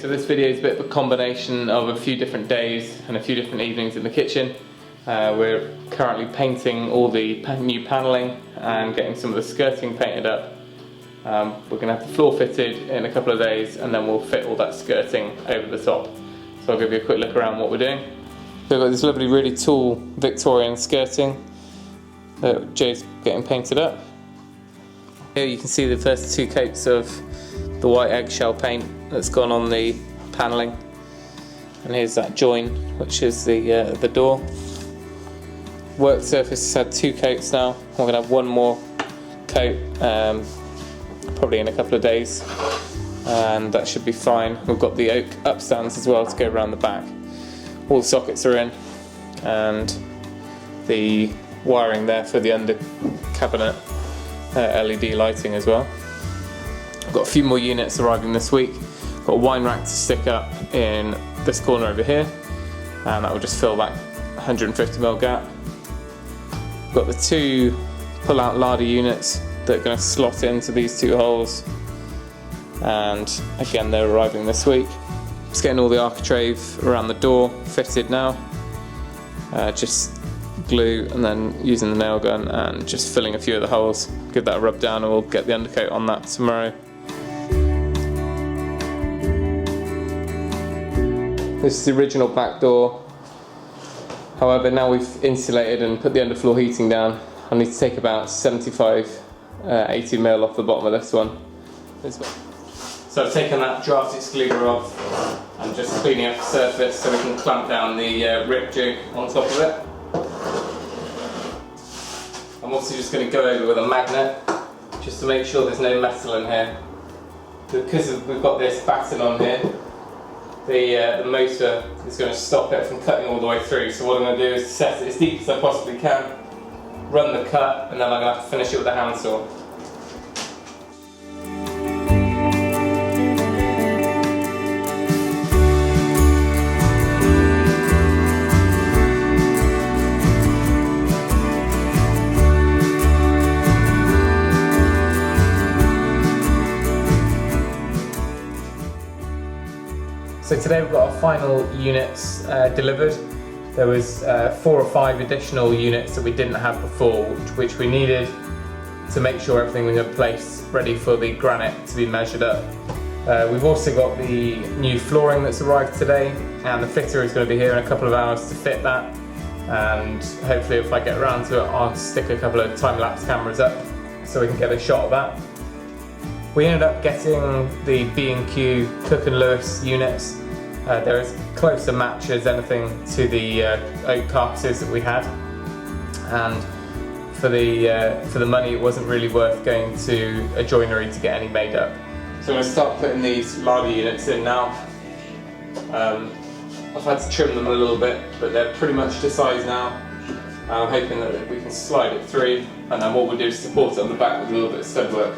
this video is a bit of a combination of a few different days and a few different evenings in the kitchen. We're currently painting all the new panelling and getting some of the skirting painted up. We're going to have the floor fitted in a couple of days, and then we'll fit all that skirting over the top. So I'll give you a quick look around what we're doing. So we've got this lovely, really tall Victorian skirting that Jay's getting painted up. Here you can see the first two coats of the white eggshell paint that's gone on the panelling, and here's that join, which is the door. Work surface has had two coats now. We're going to have one more coat probably in a couple of days, and that should be fine. We've got the oak upstands as well to go around the back. All the sockets are in, and the wiring there for the under cabinet LED lighting as well. I've got a few more units arriving this week. Got a wine rack to stick up in this corner over here, and that will just fill that 150mm gap. Got the two pull-out larder units that are going to slot into these two holes, and again they're arriving this week. Just getting all the architrave around the door fitted now. Just glue and then using the nail gun and just filling a few of the holes. Give that a rub down, and we'll get the undercoat on that tomorrow. This is the original back door. However, now we've insulated and put the underfloor heating down, I need to take about 75-80mm off the bottom of this one. So I've taken that draft excluder off and just cleaning up the surface so we can clamp down the rip jig on top of it. I'm also just going to go over with a magnet just to make sure there's no metal in here. Because we've got this batten on here, the motor is going to stop it from cutting all the way through. So what I'm going to do is set it as deep as I possibly can, run the cut, and then I'm going to have to finish it with a handsaw. So today we've got our final units delivered. There was 4 or 5 additional units that we didn't have before, which we needed to make sure everything was in place, ready for the granite to be measured up. We've also got the new flooring that's arrived today, and the fitter is going to be here in a couple of hours to fit that. And hopefully, if I get around to it, I'll stick a couple of time-lapse cameras up so we can get a shot of that. We ended up getting the B&Q Cooke and Lewis units. They're as close a match as anything to the oak carcasses that we had, and for the money it wasn't really worth going to a joinery to get any made up. So I'm going to start putting these larder units in now. I've had to trim them a little bit, but they're pretty much to size now. I'm hoping that we can slide it through, and then what we'll do is support it on the back with a little bit of stud work.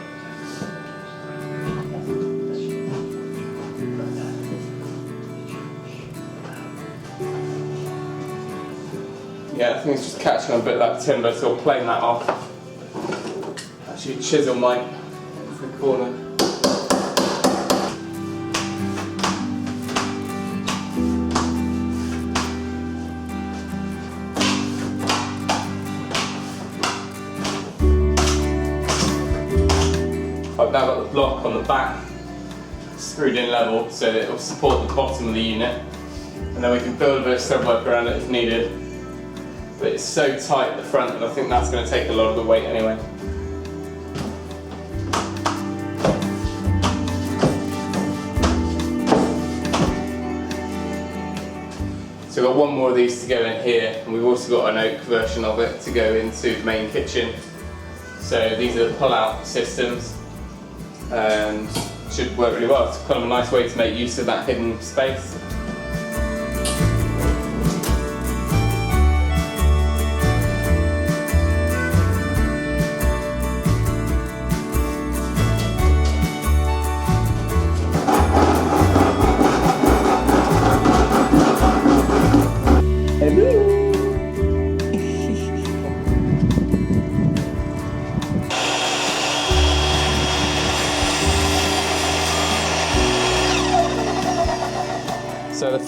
Yeah, I think it's just catching on a bit of that timber, so I'll plane that off. Actually, chisel might for the corner. I've now got the block on the back screwed in level so that it will support the bottom of the unit, and then we can build a bit of stud work around it if needed. But it's so tight at the front that I think that's going to take a lot of the weight anyway. So we've got one more of these to go in here, and we've also got an oak version of it to go into the main kitchen. So these are the pull-out systems, and should work really well. It's kind of a nice way to make use of that hidden space.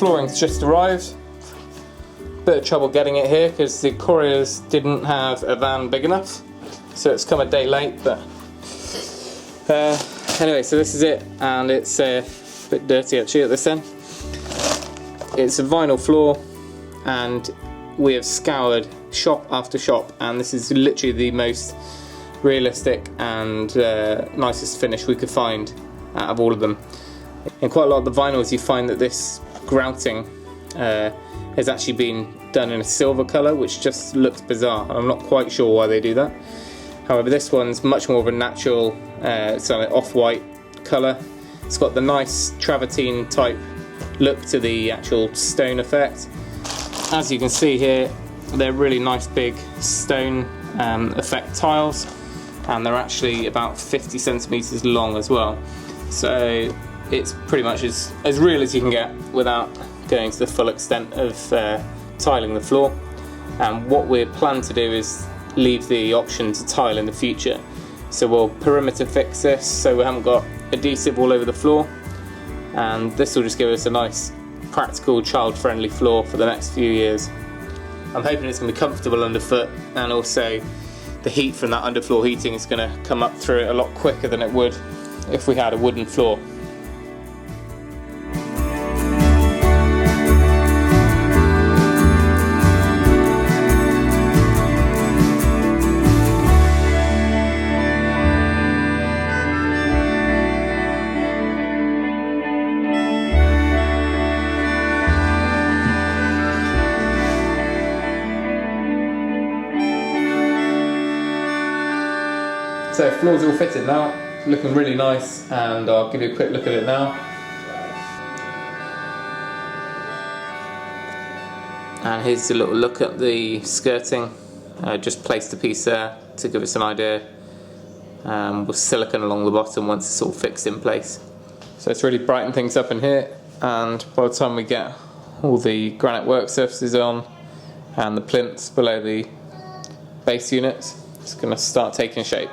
flooring's just arrived. Bit of trouble getting it here because the couriers didn't have a van big enough, so it's come a day late, but anyway, so this is it, and it's a bit dirty actually at this end. It's a vinyl floor, and we have scoured shop after shop, and this is literally the most realistic and nicest finish we could find out of all of them. In quite a lot of the vinyls you find that this grouting has actually been done in a silver colour, which just looks bizarre. I'm not quite sure why they do that. However, this one's much more of a natural sort of off-white colour. It's got the nice travertine type look to the actual stone effect. As you can see here, they're really nice big stone effect tiles, and they're actually about 50 centimetres long as well. So it's pretty much as real as you can get without going to the full extent of tiling the floor. And what we plan to do is leave the option to tile in the future. So we'll perimeter fix this so we haven't got adhesive all over the floor, and this will just give us a nice practical child-friendly floor for the next few years. I'm hoping it's going to be comfortable underfoot, and also the heat from that underfloor heating is going to come up through it a lot quicker than it would if we had a wooden floor. So floor's all fitted now, looking really nice, and I'll give you a quick look at it now. And here's a little look at the skirting. Just placed a piece there to give us an idea, with silicone along the bottom once it's all fixed in place. So it's really brightened things up in here, and by the time we get all the granite work surfaces on and the plinths below the base units, it's going to start taking shape.